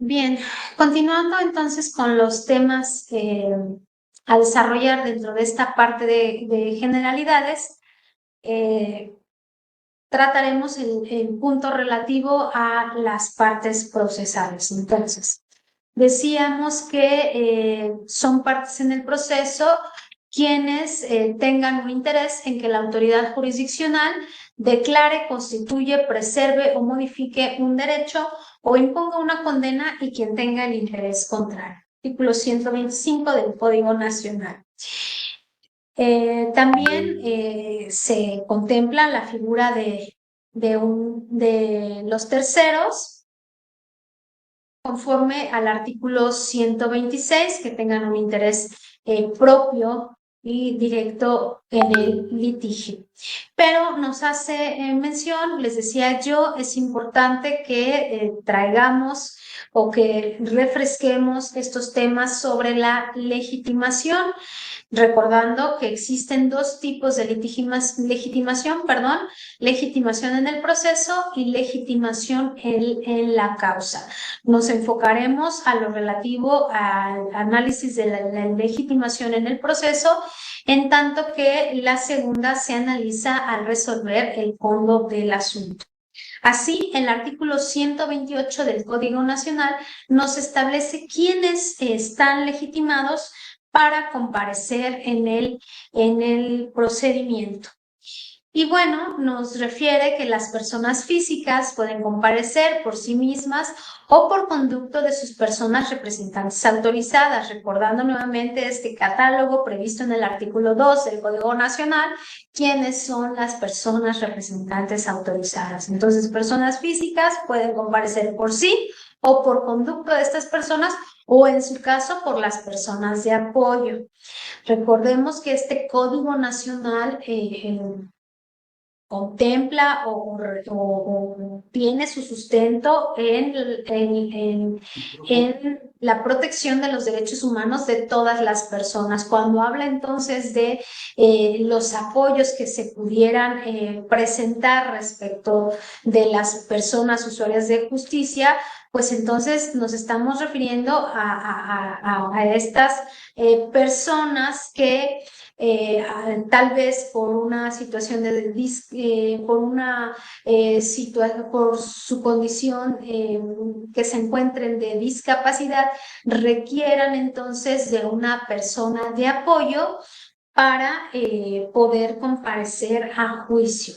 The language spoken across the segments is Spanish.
Bien, continuando entonces con los temas a desarrollar dentro de esta parte de generalidades, eh, trataremos el punto relativo a las partes procesales. Entonces, decíamos que son partes en el proceso quienes tengan un interés en que la autoridad jurisdiccional declare, constituye, preserve o modifique un derecho o imponga una condena y quien tenga el interés contrario. Artículo 125 del Código Nacional. También se contempla la figura de los terceros conforme al artículo 126, que tengan un interés propio y directo en el litigio. Pero nos hace mención, les decía yo, es importante que traigamos o que refresquemos estos temas sobre la legitimación, recordando que existen dos tipos de legitimación, legitimación en el proceso y legitimación en la causa. Nos enfocaremos a lo relativo al análisis de la legitimación en el proceso, en tanto que la segunda se analiza al resolver el fondo del asunto. Así, el artículo 128 del Código Nacional nos establece quiénes están legitimados para comparecer en el procedimiento. Y bueno, nos refiere que las personas físicas pueden comparecer por sí mismas o por conducto de sus personas representantes autorizadas, recordando nuevamente este catálogo previsto en el artículo 2 del Código Nacional, quiénes son las personas representantes autorizadas. Entonces, personas físicas pueden comparecer por sí o por conducto de estas personas o en su caso por las personas de apoyo. Recordemos que este Código Nacional contempla o tiene su sustento en la protección de los derechos humanos de todas las personas. Cuando habla entonces de los apoyos que se pudieran presentar respecto de las personas usuarias de justicia, pues entonces nos estamos refiriendo a estas personas que tal vez por una situación por su condición que se encuentren de discapacidad, requieran entonces de una persona de apoyo para poder comparecer a juicio.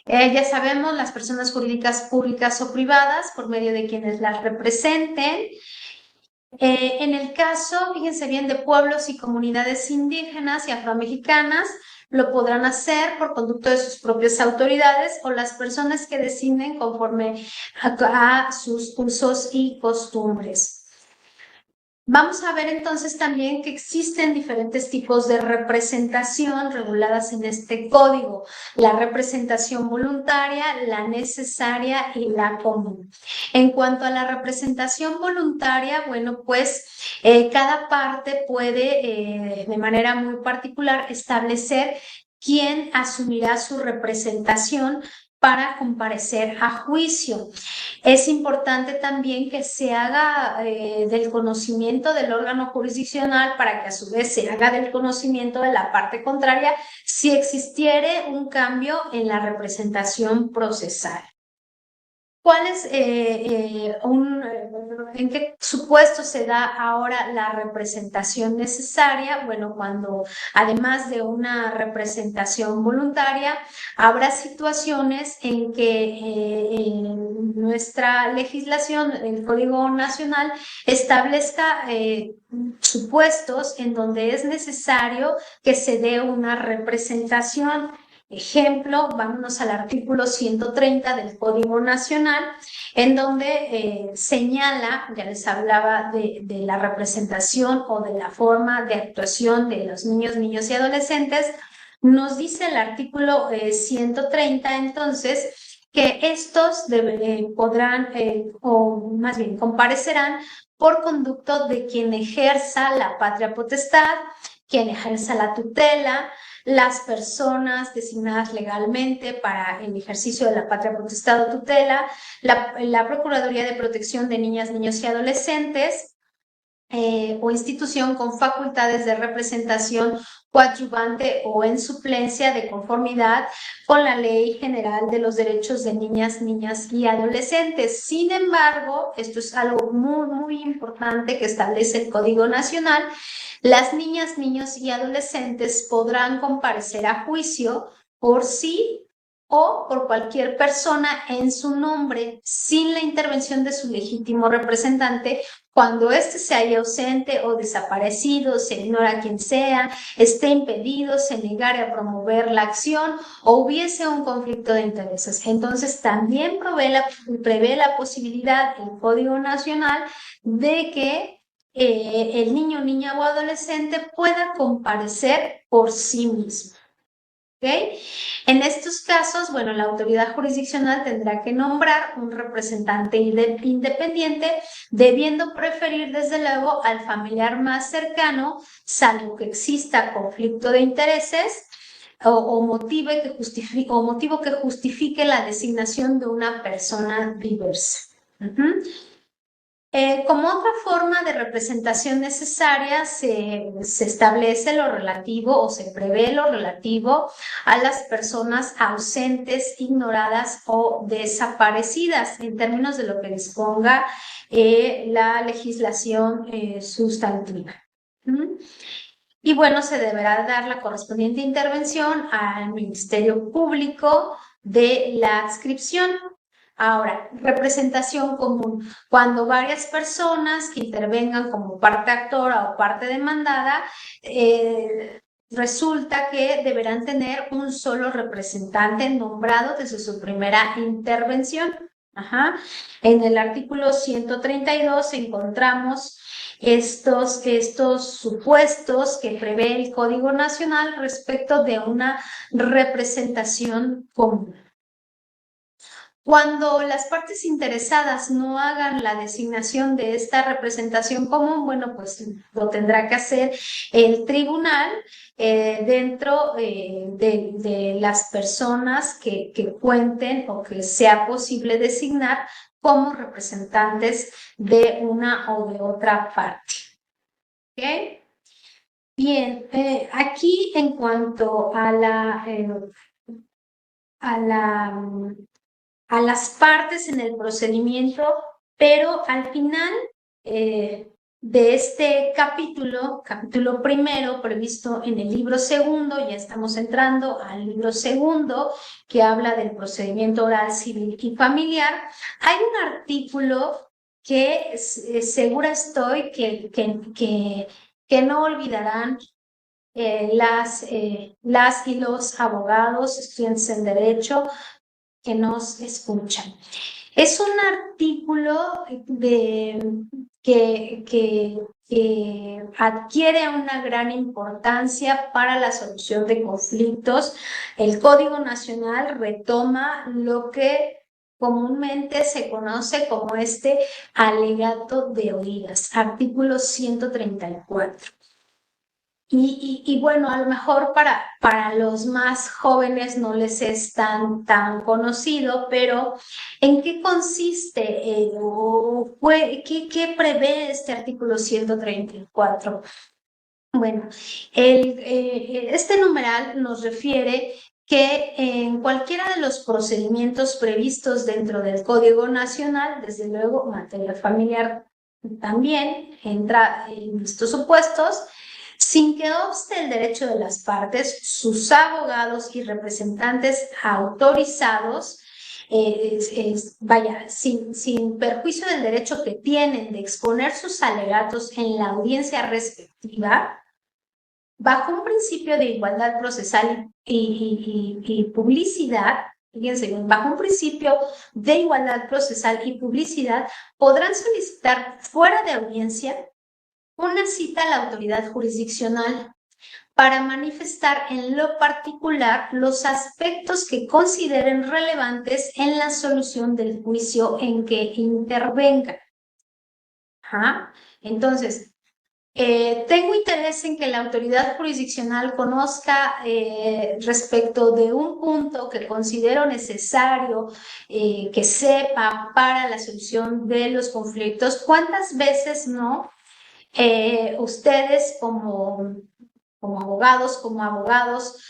Ya sabemos, las personas jurídicas públicas o privadas, por medio de quienes las representen. En el caso, fíjense bien, de pueblos y comunidades indígenas y afromexicanas, lo podrán hacer por conducto de sus propias autoridades o las personas que designen conforme a sus usos y costumbres. Vamos a ver entonces también que existen diferentes tipos de representación reguladas en este código: la representación voluntaria, la necesaria y la común. En cuanto a la representación voluntaria, bueno, pues cada parte puede de manera muy particular establecer quién asumirá su representación para comparecer a juicio. Es importante también que se haga del conocimiento del órgano jurisdiccional para que a su vez se haga del conocimiento de la parte contraria si existiere un cambio en la representación procesal. ¿En qué supuesto se da ahora la representación necesaria? Bueno, cuando además de una representación voluntaria, habrá situaciones en que en nuestra legislación, el Código Nacional, establezca supuestos en donde es necesario que se dé una representación. Ejemplo, vámonos al artículo 130 del Código Nacional, en donde señala, ya les hablaba de la representación o de la forma de actuación de los niños y adolescentes. Nos dice el artículo 130, entonces, que estos podrán, o más bien, comparecerán por conducto de quien ejerza la patria potestad, quien ejerza la tutela, las personas designadas legalmente para el ejercicio de la patria potestad o tutela, la Procuraduría de Protección de Niñas, Niños y Adolescentes, o institución con facultades de representación coadyuvante o en suplencia de conformidad con la Ley General de los Derechos de Niñas, Niñas y Adolescentes. Sin embargo, esto es algo muy importante que establece el Código Nacional. Las niñas, niños y adolescentes podrán comparecer a juicio por sí o por cualquier persona en su nombre, sin la intervención de su legítimo representante, cuando éste se haya ausente o desaparecido, se ignora quién sea, esté impedido, se negare a promover la acción o hubiese un conflicto de intereses. Entonces, también prevé la posibilidad, el Código Nacional, de que el niño, niña o adolescente pueda comparecer por sí mismo. ¿Okay? En estos casos, bueno, la autoridad jurisdiccional tendrá que nombrar un representante independiente, debiendo preferir desde luego al familiar más cercano, salvo que exista conflicto de intereses o motivo que justifique la designación de una persona diversa. Como otra forma de representación necesaria, se establece lo relativo o se prevé lo relativo a las personas ausentes, ignoradas o desaparecidas, en términos de lo que disponga la legislación sustantiva. Y bueno, se deberá dar la correspondiente intervención al Ministerio Público de la adscripción. Ahora, representación común. Cuando varias personas que intervengan como parte actora o parte demandada, resulta que deberán tener un solo representante nombrado desde su primera intervención. En el artículo 132 encontramos estos supuestos que prevé el Código Nacional respecto de una representación común. Cuando las partes interesadas no hagan la designación de esta representación común, bueno, pues lo tendrá que hacer el tribunal dentro de las personas que cuenten o que sea posible designar como representantes de una o de otra parte. ¿Ok? Bien, aquí en cuanto a las partes en el procedimiento, pero al final de este capítulo primero previsto en el libro segundo, ya estamos entrando al libro segundo que habla del procedimiento oral, civil y familiar, hay un artículo que segura estoy que no olvidarán las y los abogados, estudiantes en Derecho, que nos escuchan. Es un artículo que adquiere una gran importancia para la solución de conflictos. El Código Nacional retoma lo que comúnmente se conoce como este alegato de oídas, artículo 134. Y bueno, a lo mejor para los más jóvenes no les es tan conocido, pero ¿en qué consiste qué prevé este artículo 134? Bueno, este numeral nos refiere que en cualquiera de los procedimientos previstos dentro del Código Nacional, desde luego materia familiar también entra en estos supuestos, sin que obste el derecho de las partes, sus abogados y representantes autorizados, sin perjuicio del derecho que tienen de exponer sus alegatos en la audiencia respectiva, bajo un principio de igualdad procesal y publicidad, fíjense bien, bajo un principio de igualdad procesal y publicidad, podrán solicitar fuera de audiencia una cita a la autoridad jurisdiccional para manifestar en lo particular los aspectos que consideren relevantes en la solución del juicio en que intervengan. Entonces, Tengo interés en que la autoridad jurisdiccional conozca respecto de un punto que considero necesario que sepa para la solución de los conflictos. ¿Cuántas veces no ustedes como abogados,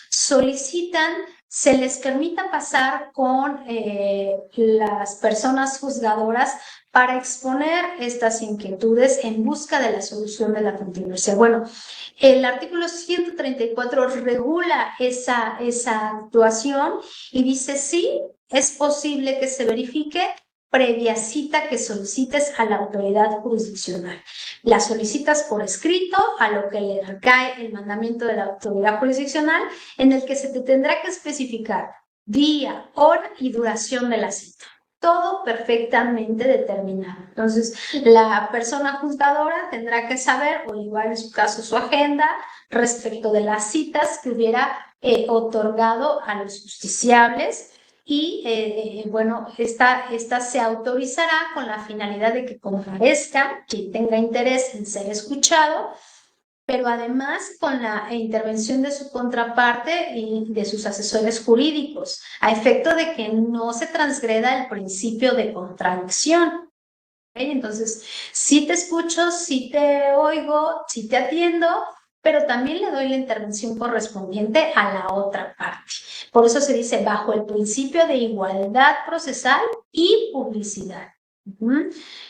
solicitan se les permita pasar con las personas juzgadoras para exponer estas inquietudes en busca de la solución de la controversia? Bueno, el artículo 134 regula esa actuación y dice sí, es posible que se verifique previa cita que solicites a la autoridad jurisdiccional. La solicitas por escrito, a lo que le recae el mandamiento de la autoridad jurisdiccional, en el que se te tendrá que especificar día, hora y duración de la cita. Todo perfectamente determinado. Entonces, la persona juzgadora tendrá que saber, o igual en su caso su agenda, respecto de las citas que hubiera otorgado a los justiciables. Y bueno, esta se autorizará con la finalidad de que comparezca quien tenga interés en ser escuchado, pero además con la intervención de su contraparte y de sus asesores jurídicos, a efecto de que no se transgreda el principio de contradicción. ¿Okay? Entonces, sí te escucho, sí te oigo, sí te atiendo, pero también le doy la intervención correspondiente a la otra parte. Por eso se dice bajo el principio de igualdad procesal y publicidad.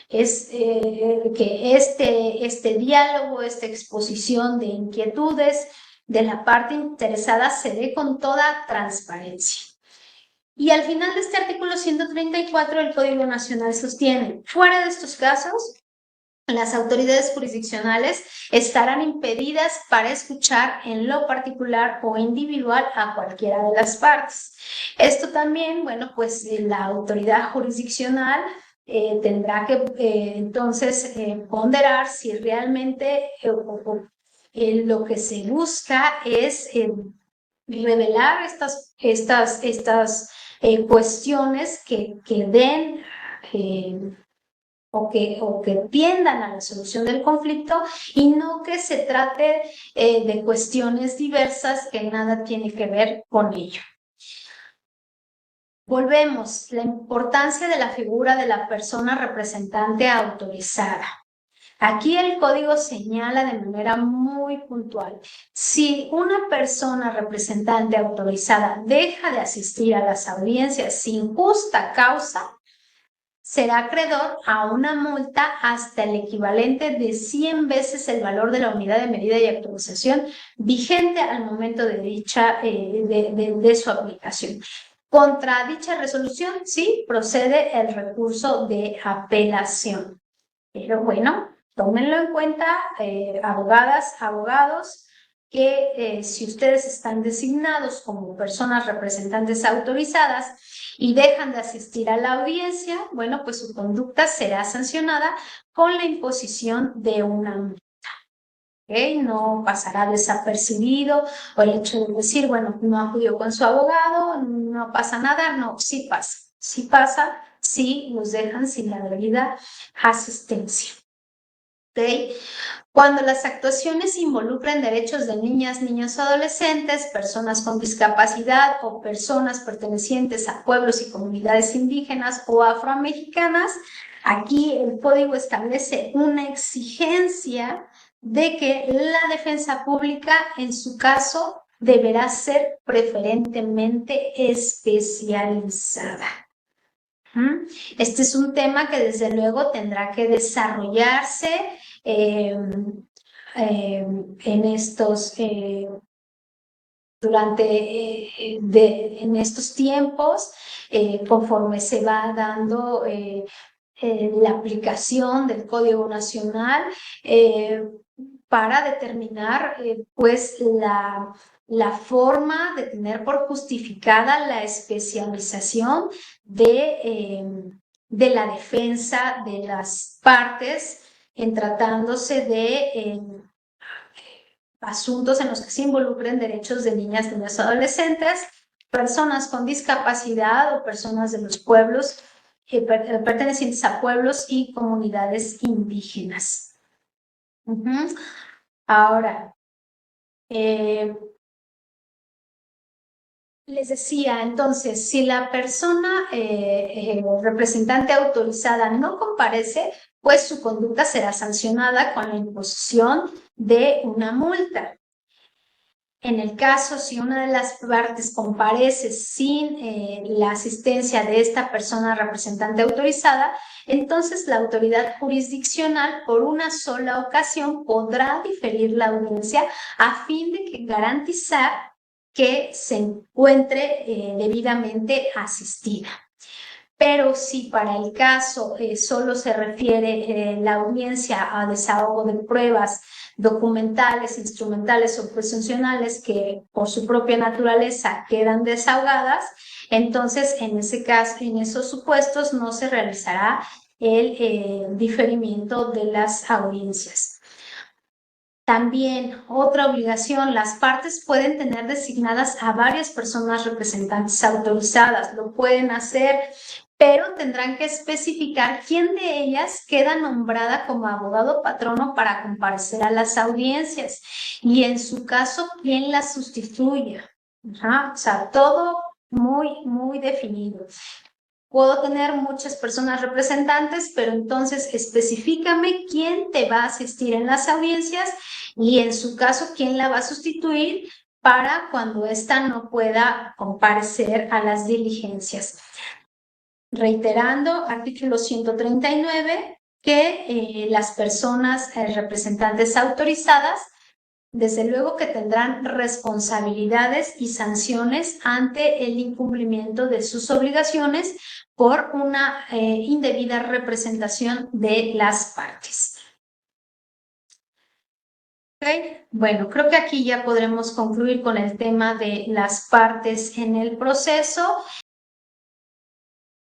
Es que este diálogo, esta exposición de inquietudes de la parte interesada se dé con toda transparencia. Y al final de este artículo 134, el Código Nacional sostiene, fuera de estos casos, las autoridades jurisdiccionales estarán impedidas para escuchar en lo particular o individual a cualquiera de las partes. Esto también, bueno, pues la autoridad jurisdiccional tendrá que entonces ponderar si realmente lo que se busca es revelar estas cuestiones que den o que tiendan a la solución del conflicto y no que se trate de cuestiones diversas que nada tiene que ver con ello. Volvemos, la importancia de la figura de la persona representante autorizada. Aquí el código señala de manera muy puntual, si una persona representante autorizada deja de asistir a las audiencias sin justa causa, será acreedor a una multa hasta el equivalente de 100 veces el valor de la unidad de medida y actualización vigente al momento de de su aplicación. Contra dicha resolución, sí, procede el recurso de apelación. Pero bueno, tómenlo en cuenta, abogadas, abogados, que si ustedes están designados como personas representantes autorizadas y dejan de asistir a la audiencia, bueno, pues su conducta será sancionada con la imposición de una multa. ¿Okay? No pasará desapercibido, o el hecho de decir, bueno, no acudió con su abogado, no pasa nada. No, sí pasa, sí nos dejan sin la debida asistencia. ¿Okay? Cuando las actuaciones involucren derechos de niñas, niños o adolescentes, personas con discapacidad o personas pertenecientes a pueblos y comunidades indígenas o afroamericanas, aquí el código establece una exigencia de que la defensa pública, en su caso, deberá ser preferentemente especializada. Este es un tema que desde luego tendrá que desarrollarse en estos en estos tiempos, conforme se va dando la aplicación del Código Nacional para determinar pues la forma de tener por justificada la especialización de la defensa de las partes en tratándose de asuntos en los que se involucren derechos de niñas, niños, adolescentes, personas con discapacidad o personas de los pueblos pertenecientes a pueblos y comunidades indígenas. Ujú. Ahora, les decía, entonces, si la persona representante autorizada no comparece, pues su conducta será sancionada con la imposición de una multa. En el caso, si una de las partes comparece sin la asistencia de esta persona representante autorizada, entonces la autoridad jurisdiccional por una sola ocasión podrá diferir la audiencia a fin de garantizar que se encuentre debidamente asistida. Pero si para el caso solo se refiere la audiencia a desahogo de pruebas documentales, instrumentales o presuncionales que por su propia naturaleza quedan desahogadas, entonces en ese caso, en esos supuestos no se realizará el diferimiento de las audiencias. También otra obligación, las partes pueden tener designadas a varias personas representantes autorizadas, lo pueden hacer, pero tendrán que especificar quién de ellas queda nombrada como abogado patrono para comparecer a las audiencias y en su caso, quién la sustituye. O sea, todo muy definido. Puedo tener muchas personas representantes, pero entonces especifícame quién te va a asistir en las audiencias y en su caso quién la va a sustituir para cuando ésta no pueda comparecer a las diligencias. Reiterando, artículo 139, que las personas representantes autorizadas desde luego que tendrán responsabilidades y sanciones ante el incumplimiento de sus obligaciones por una indebida representación de las partes. ¿Okay? Bueno, creo que aquí ya podremos concluir con el tema de las partes en el proceso.